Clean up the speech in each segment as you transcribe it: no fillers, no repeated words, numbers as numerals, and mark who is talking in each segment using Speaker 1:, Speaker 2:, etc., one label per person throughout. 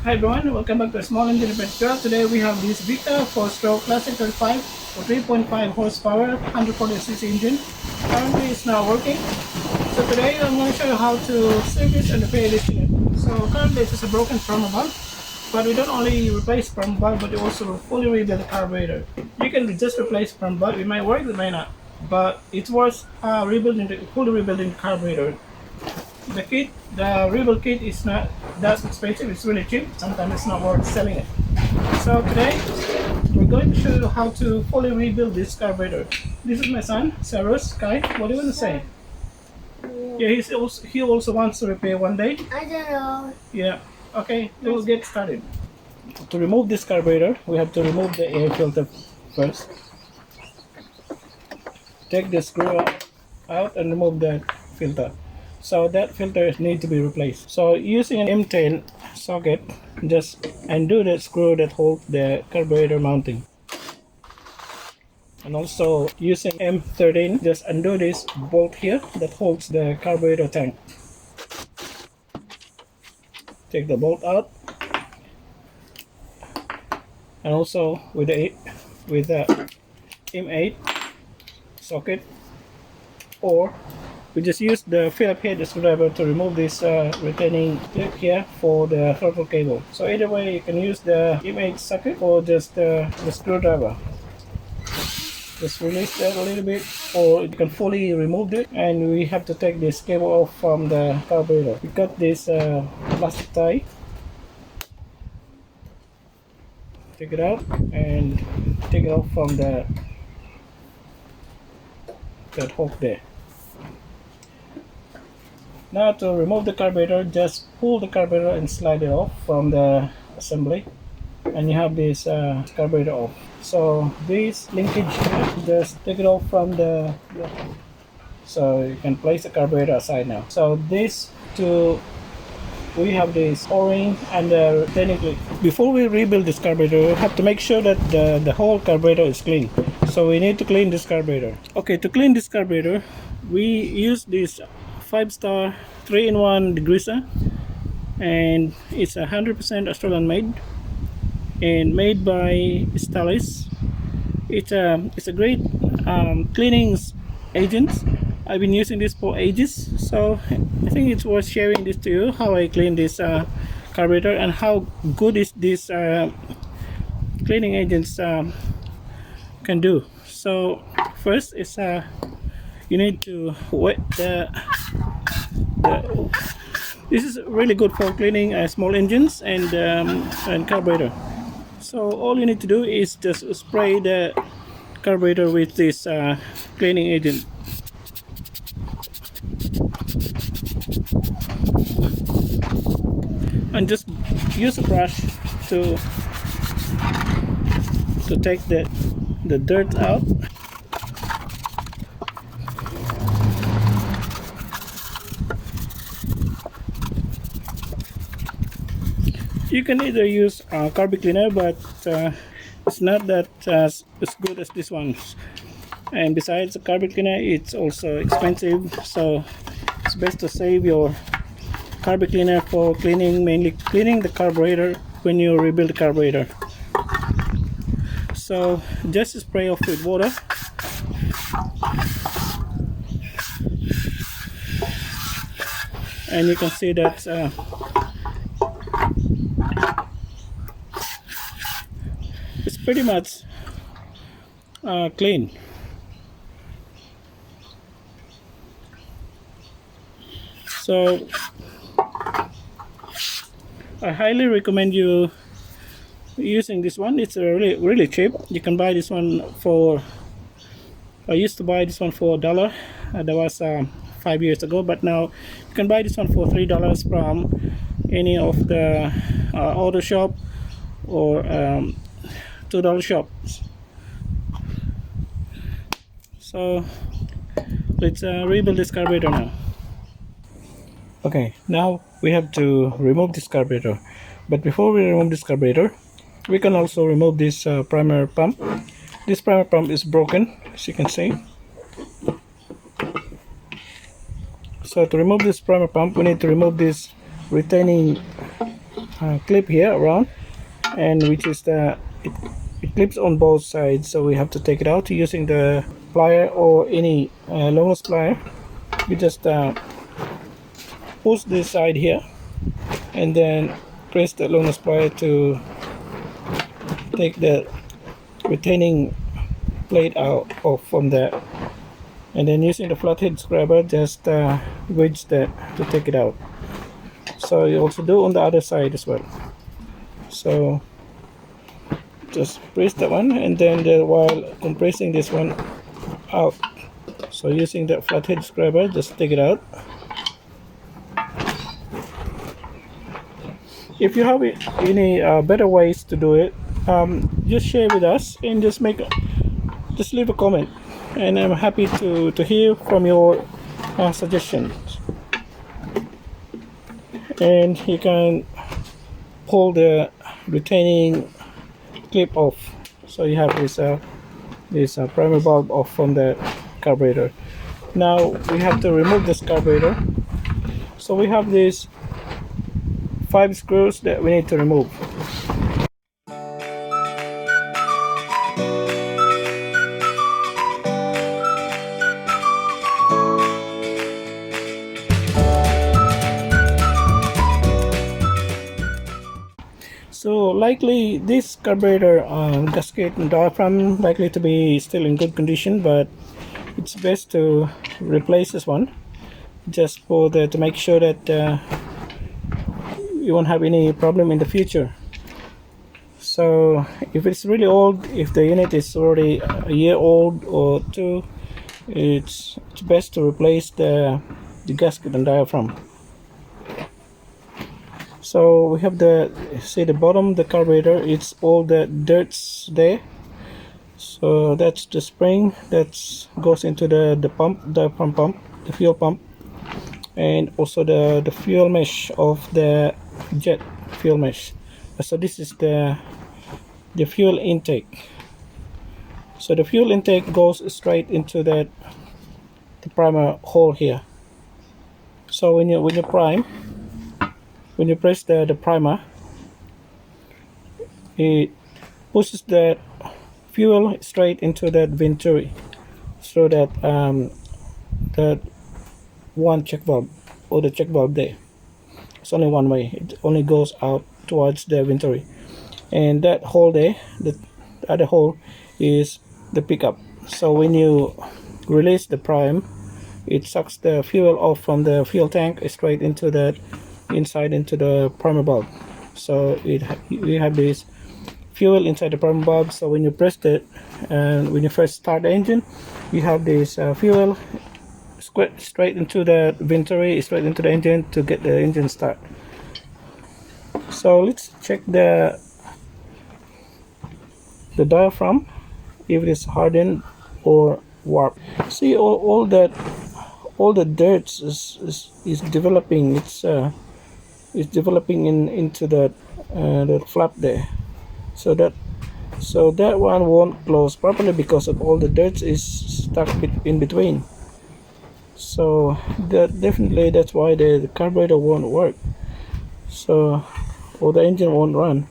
Speaker 1: Hi everyone, welcome back to a small engine repair tutorial. Today we have this Victa 4-stroke Classic 35 for 3.5 horsepower 140cc engine. Currently it's not working. So today I'm going to show you how to service and repair this unit. So currently it's just a broken front valve, but we don't only replace front valve, but we also fully rebuild the carburetor. You can just replace front valve, it might work, it might not, but it's worth fully rebuilding the carburetor. The rebuild kit is not that expensive, it's really cheap. Sometimes it's not worth selling it. So today we're going to show you how to fully rebuild this carburetor. This is my son, Cyrus. Kai, what do you want to say? Yeah, he also wants to repair one day.
Speaker 2: I don't know.
Speaker 1: Yeah, okay, we'll get started. To remove this carburetor, we have to remove the air filter first. Take the screw out and remove the filter. So that filter needs to be replaced. So using an M10 socket, just undo the screw that holds the carburetor mounting. And also using M13, just undo this bolt here that holds the carburetor tank. Take the bolt out. And also with the M8 socket, or we just use the Phillips head screwdriver to remove this retaining clip here for the throttle cable. So either way, you can use the M8 socket or just the screwdriver. Just release that a little bit, or you can fully remove it, and we have to take this cable off from the carburetor. We got this plastic tie. Take it out and take it off from that hook there. Now to remove the carburetor, just pull the carburetor and slide it off from the assembly, and you have this carburetor off. So this linkage here, just take it off from the, so you can place the carburetor aside now. So we have this O-ring and technically before we rebuild this carburetor, we have to make sure that the whole carburetor is clean. So we need to clean this carburetor. Okay, to clean this carburetor, we use this 5-star 3-in-1 degreaser, and it's 100% Australian made and made by Stalis. It's a great cleaning agent. I've been using this for ages, so I think it's worth sharing this to you, how I clean this carburetor and how good is this cleaning agents can do. So first is you need to wet this is really good for cleaning small engines and carburetor. So all you need to do is just spray the carburetor with this cleaning agent. And just use a brush to take the dirt out. You can either use carburetor cleaner, but it's not that as good as this one. And besides the carburetor cleaner, it's also expensive, so it's best to save your carburetor cleaner for mainly cleaning the carburetor when you rebuild the carburetor. So just spray off with water. And you can see that it's pretty much clean. So I highly recommend you using this one. It's really cheap. You can buy this one for, I used to buy this one for $1. That was 5 years ago, but now you can buy this one for $3 from any of the auto shop or $2 shops. So let's rebuild this carburetor now. Okay, now we have to remove this carburetor, but before we remove this carburetor, we can also remove this primer pump. This primer pump is broken, as you can see. So to remove this primer pump, we need to remove this retaining clip here around, and which is it clips on both sides, so we have to take it out using the plier or any long nose plier. We just push this side here and then press the long nose plier to take the retaining plate out off from there, and then using the flathead scraper just wedge that to take it out. So you also do on the other side as well. So just press that one, and then while compressing this one out, so using the flathead scraper just take it out. If you have any better ways to do it, just share with us and just leave a comment, and I'm happy to hear from your suggestions. And you can pull the retaining clip off, so you have this primer bulb off from the carburetor. Now we have to remove this carburetor, so we have these 5 screws that we need to remove. So likely this carburetor gasket and diaphragm likely to be still in good condition, but it's best to replace this one just to make sure that you won't have any problem in the future. So if it's really old, if the unit is already a year old or two, it's best to replace the gasket and diaphragm. So we have the bottom, the carburetor, it's all the dirts there. So that's the spring that goes into the pump, diaphragm pump, the fuel pump, and also the fuel mesh of the jet fuel mesh. So this is the fuel intake. So the fuel intake goes straight into the primer hole here. So when you prime, when you press the primer, it pushes that fuel straight into that venturi, so that that one check valve or the check valve there, it's only one way, it only goes out towards the venturi, and that hole there, the other hole, is the pickup. So when you release the prime, it sucks the fuel off from the fuel tank straight into that inside into the primer bulb. So we have this fuel inside the primer bulb. So when you press it and when you first start the engine, you have this fuel straight into the venturi, straight into the engine to get the engine start. So let's check the diaphragm, if it is hardened or warped. See, all the dirt is developing. It's developing into the flap there. So that one won't close properly because of all the dirt is stuck in between. So definitely that's why the carburetor won't work. So, or the engine won't run.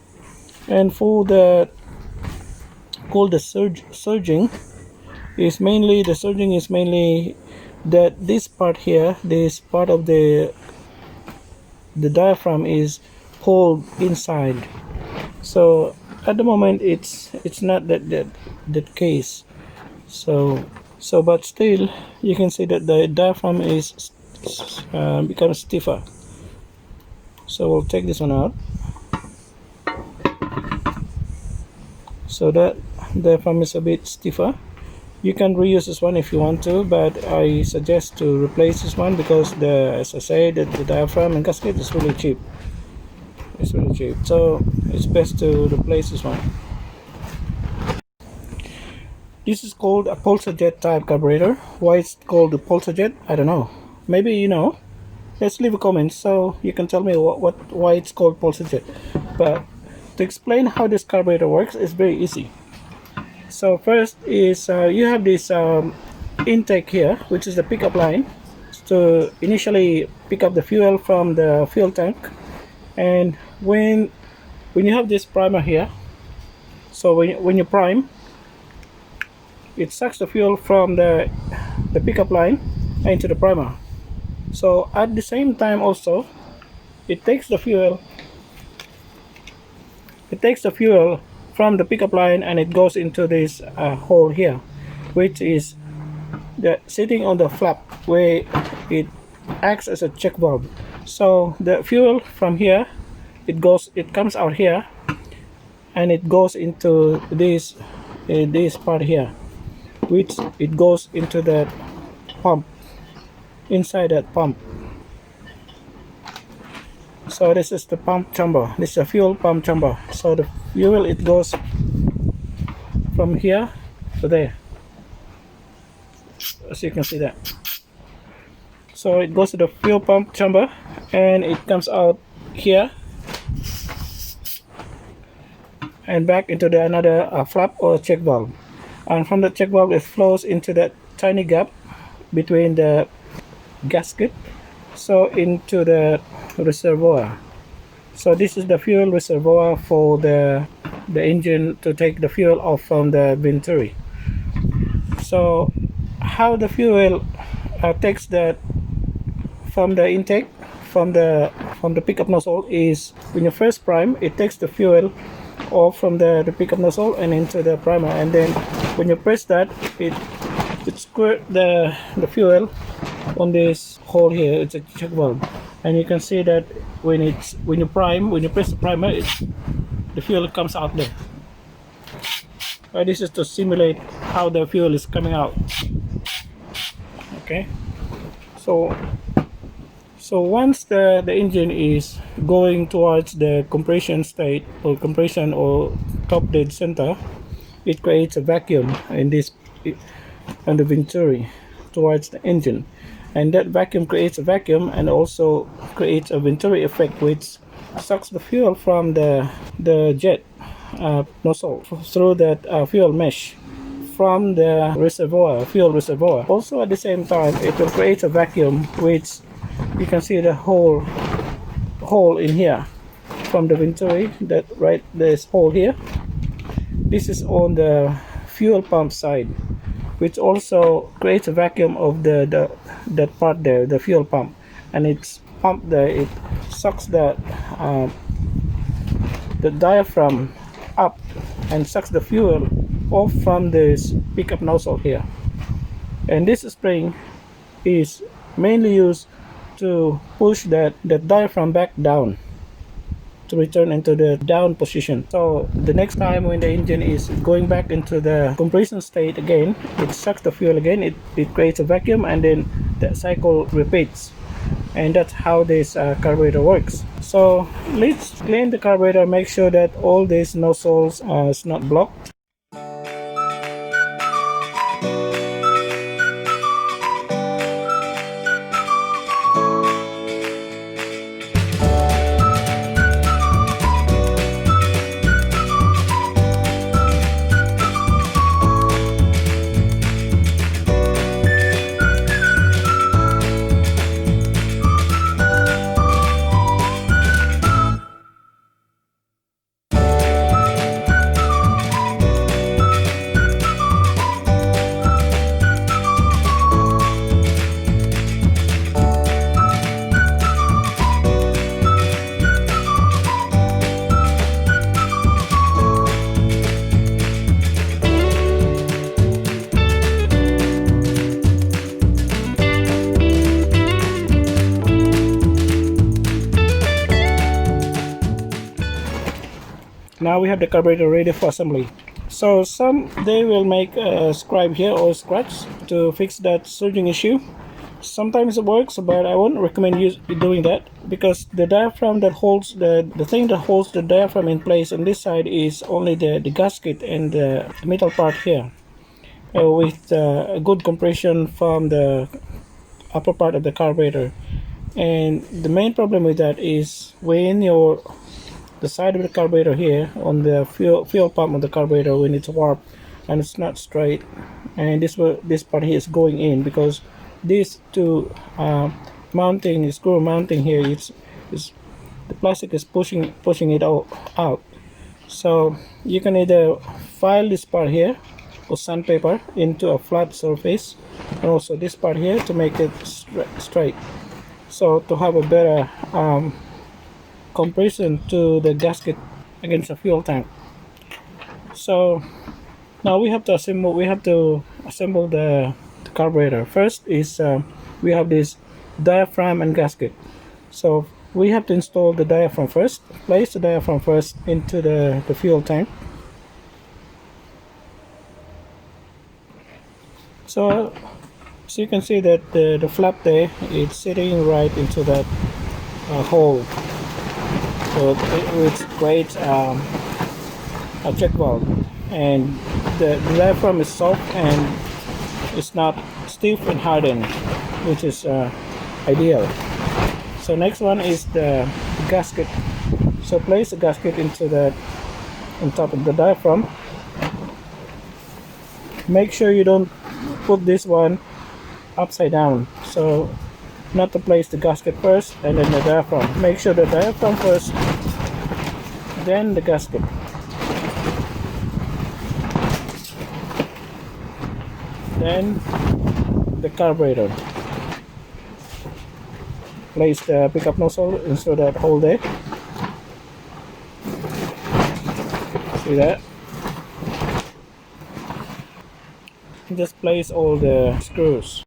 Speaker 1: And for the surging is mainly that this part here, this part of the diaphragm is pulled inside. So at the moment it's not that case. So but still you can see that the diaphragm is becomes stiffer. So we'll take this one out. So that diaphragm is a bit stiffer. You can reuse this one if you want to, but I suggest to replace this one because as I said, the diaphragm and gasket is really cheap. It's really cheap, so it's best to replace this one. This is called a Pulsa Jet type carburetor. Why it's called the Pulsa Jet, I don't know. Maybe you know. Let's leave a comment so you can tell me why it's called Pulsa Jet. But to explain how this carburetor works is very easy. So first is you have this intake here, which is the pickup line to initially pick up the fuel from the fuel tank, and when you have this primer here, so when you prime, it sucks the fuel from the pickup line into the primer. So at the same time also, it takes the fuel from the pickup line and it goes into this hole here, which is sitting on the flap where it acts as a check valve. So the fuel from here, it comes out here and it goes into this part here, which it goes into that pump, inside that pump. So this is the pump chamber. This is a fuel pump chamber. So the fuel, it goes from here to there, as you can see that. So it goes to the fuel pump chamber and it comes out here and back into the another flap or check valve, and from the check valve it flows into that tiny gap between the gasket, so into the reservoir. So this is the fuel reservoir for the engine to take the fuel off from the venturi. So how the fuel takes that from the intake, from the pickup nozzle, is when you first prime, it takes the fuel off from the pickup nozzle and into the primer, and then when you press that, it squirt the fuel on this hole here. It's a check valve, and you can see that when you press the primer, the fuel comes out there. This is to simulate how the fuel is coming out. Okay, so once the engine is going towards the compression state or compression or top dead center, it creates a vacuum in this on the venturi towards the engine, and that vacuum creates a vacuum and also creates a venturi effect, which sucks the fuel from the jet nozzle through that fuel mesh from the fuel reservoir. Also at the same time, it will create a vacuum, which you can see the hole in here from the venturi, that right, this hole here. This is on the fuel pump side, which also creates a vacuum of that part there, the fuel pump, and it's pumped there. It sucks the diaphragm up and sucks the fuel off from this pickup nozzle here. And this spring is mainly used to push that diaphragm back down, to return into the down position. So the next time when the engine is going back into the compression state again, it sucks the fuel again, it creates a vacuum, and then that cycle repeats. And that's how this carburetor works. So let's clean the carburetor, make sure that all these nozzles is not blocked. Now we have the carburetor ready for assembly. So they will make a scribe here or scratch to fix that surging issue. Sometimes it works, but I wouldn't recommend you doing that, because the diaphragm that holds the thing that holds the diaphragm in place on this side is only the gasket and the metal part here, with a good compression from the upper part of the carburetor. And the main problem with that is when the side of the carburetor here on the fuel pump of the carburetor, when it's warped and it's not straight, and this part here is going in, because these two screw mounting here is the plastic is pushing it out. So you can either file this part here or sandpaper into a flat surface, and also this part here to make it straight, so to have a better compression to the gasket against the fuel tank. So now we have to assemble the carburetor. First is we have this diaphragm and gasket. So we have to install the diaphragm first. Place the diaphragm first into the fuel tank. So you can see that the flap there is sitting right into that hole, so it creates a check valve, and the diaphragm is soft and it's not stiff and hardened, which is ideal. So next one is the gasket. So place the gasket into that on top of the diaphragm. Make sure you don't put this one upside down, so not to place the gasket first and then the diaphragm. Make sure the diaphragm first, then the gasket. Then the carburetor. Place the pickup nozzle into that hole there. See that? Just place all the screws.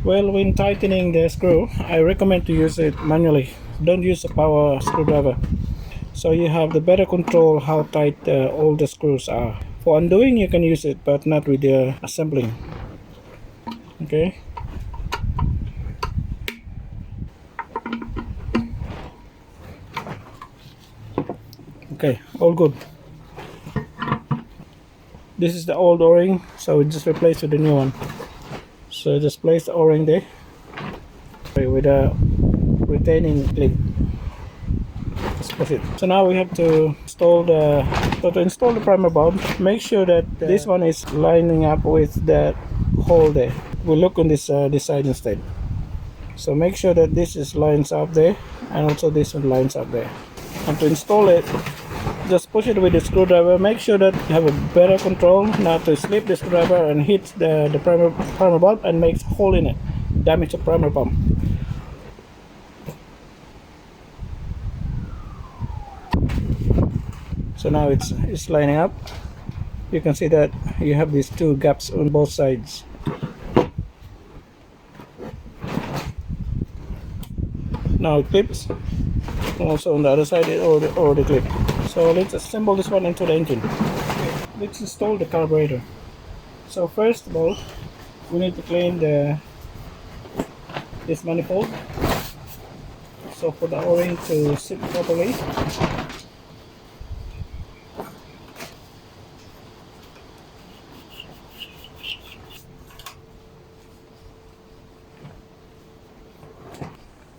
Speaker 1: Well, when tightening the screw, I recommend to use it manually. Don't use a power screwdriver, so you have the better control how tight all the screws are. For undoing you can use it, but not with the assembling. Okay. Okay, all good. This is the old O-ring, so we just replace with the new one. So just place the O-ring there with a retaining clip. Just push it. So now we have to install the primer bulb. Make sure that this one is lining up with that hole there. We'll look on this side instead. So make sure that this is lines up there, and also this one lines up there. And to install it, just push it with the screwdriver. Make sure that you have a better control not to slip the screwdriver and hit the primer bulb and makes a hole in it, damage the primer pump. So now it's lining up. You can see that you have these two gaps on both sides. Now it clips. Also on the other side it already clipped. So let's assemble this one into the engine. Okay, let's install the carburetor. So first of all, we need to clean this manifold. So for the O-ring to sit properly.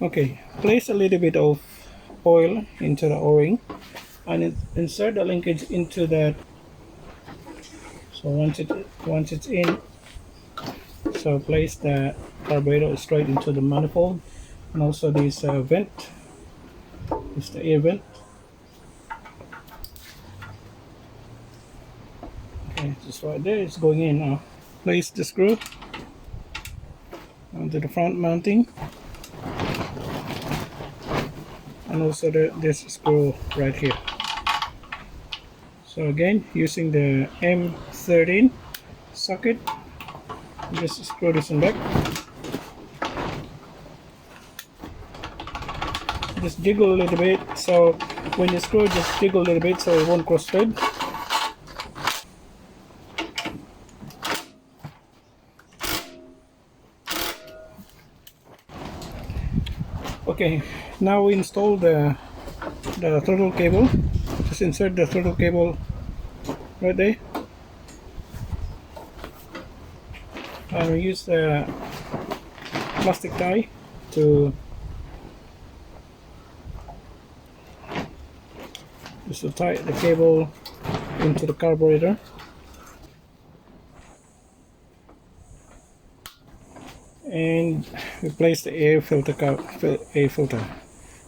Speaker 1: Okay, place a little bit of oil into the O-ring and insert the linkage into that. So once it's in, so place the carburetor straight into the manifold, and also this vent, this is the air vent. Okay, just right there, it's going in now. Place the screw onto the front mounting, and also this screw right here. So again, using the M13 socket, just screw this one back. Just jiggle a little bit, so when you screw, just jiggle a little bit so it won't cross thread. Okay, now we install the throttle cable. Just insert the throttle cable right there, and we use the plastic tie to tie the cable into the carburetor. And replace the air filter.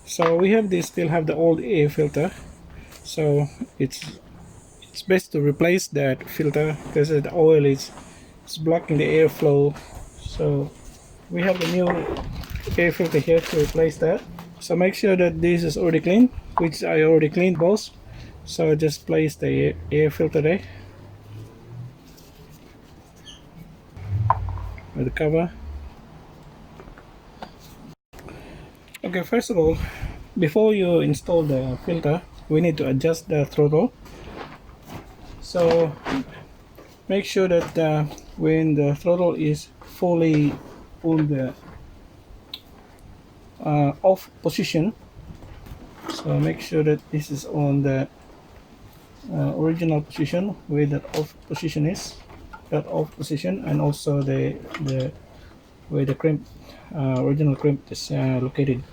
Speaker 1: So we have this, still have the old air filter, so it's best to replace that filter because the oil is blocking the airflow. So we have the new air filter here to replace that. So make sure that this is already clean, which I already cleaned both. So just place the air filter there with the cover. Okay, first of all, before you install the filter, we need to adjust the throttle. So make sure that when the throttle is fully on the off position, so make sure that this is on the original position where that off position is, and also the where the crimp, original crimp is located.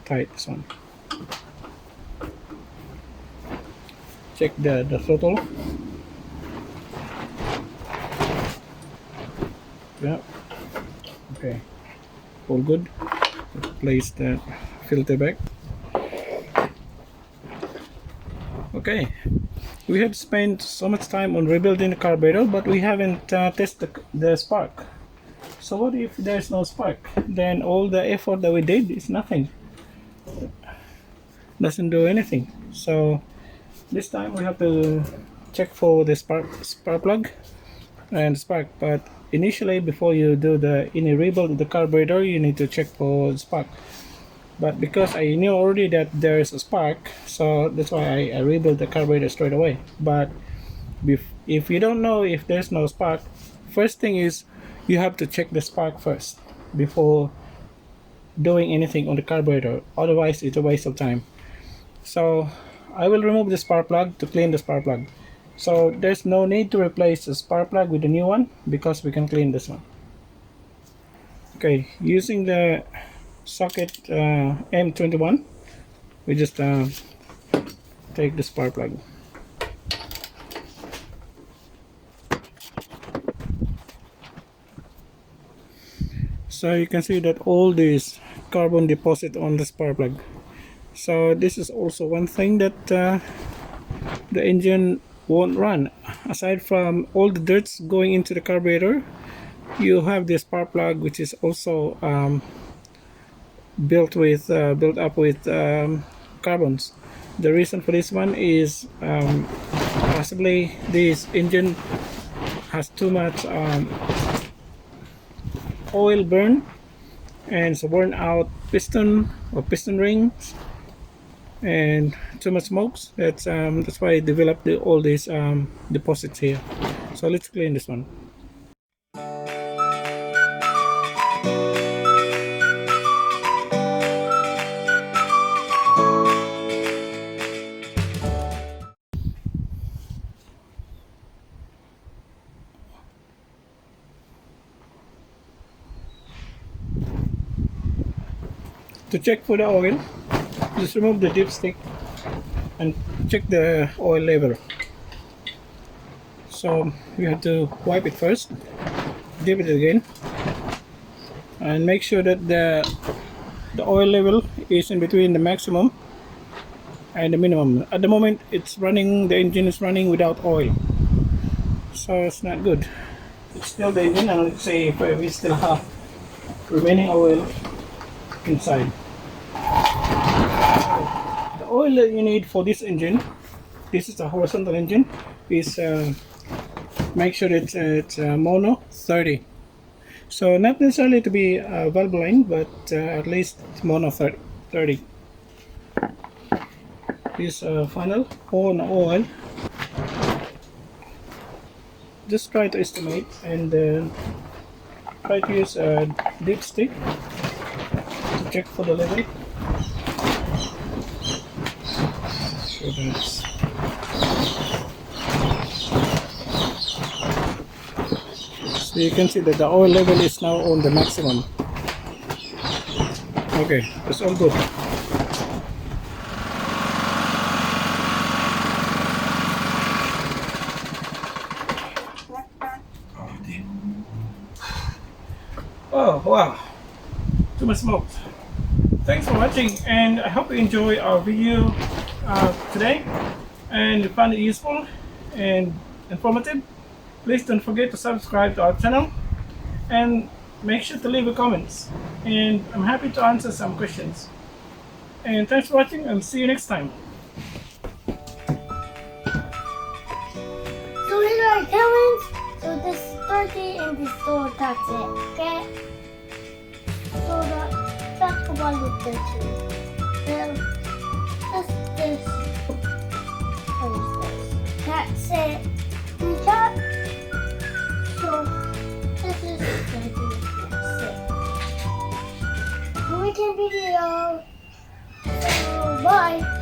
Speaker 1: Tight this one. Check the throttle. Yeah. Okay. All good. Place the filter back. Okay. We have spent so much time on rebuilding the carburetor, but we haven't tested the spark. So what if there's no spark? Then all the effort that we did is nothing. Doesn't do anything. So this time we have to check for the spark plug and spark. But initially, before you do any rebuild of the carburetor, you need to check for the spark. But because I knew already that there is a spark, so that's why I rebuilt the carburetor straight away. But if you don't know if there's no spark, first thing is you have to check the spark first before doing anything on the carburetor. Otherwise, it's a waste of time. So I will remove the spark plug to clean the spark plug. So there's no need to replace the spark plug with the new one because we can clean this one. Okay, using the socket M21, we just take the spark plug. So you can see that all these carbon deposit on the spark plug. So this is also one thing that the engine won't run. Aside from all the dirts going into the carburetor, you have this spark plug which is also built up with carbons. The reason for this one is possibly this engine has too much oil burn, and it's worn out piston or piston rings and too much smokes. That's why I developed all these deposits here. So let's clean this one. To check for the oil, just remove the dipstick and check the oil level. So you have to wipe it first, dip it again, and make sure that the oil level is in between the maximum and the minimum. At the moment it's running, the engine is running without oil, so it's not good. It's still the engine, and let's say if we still have remaining oil inside. The oil that you need for this engine, this is a horizontal engine, is make sure it's mono 30. So not necessarily to be valve line, but at least it's mono 30. This funnel on oil. Just try to estimate and try to use a dipstick to check for the level. So that's so you can see that the oil level is now on the maximum. Okay, that's all good. Oh wow, too much smoke. Thanks for watching, and I hope you enjoy our video today and you find it useful and informative. Please don't forget to subscribe to our channel and make sure to leave a comments. And I'm happy to answer some questions. And thanks for watching, and see you next time.
Speaker 2: So here are comments. So this is 30 and this so that's it. Okay. So that's about the 30. Then that's this. What is this? That's it. We got. So this is 30. That's it. Weekend video. So bye.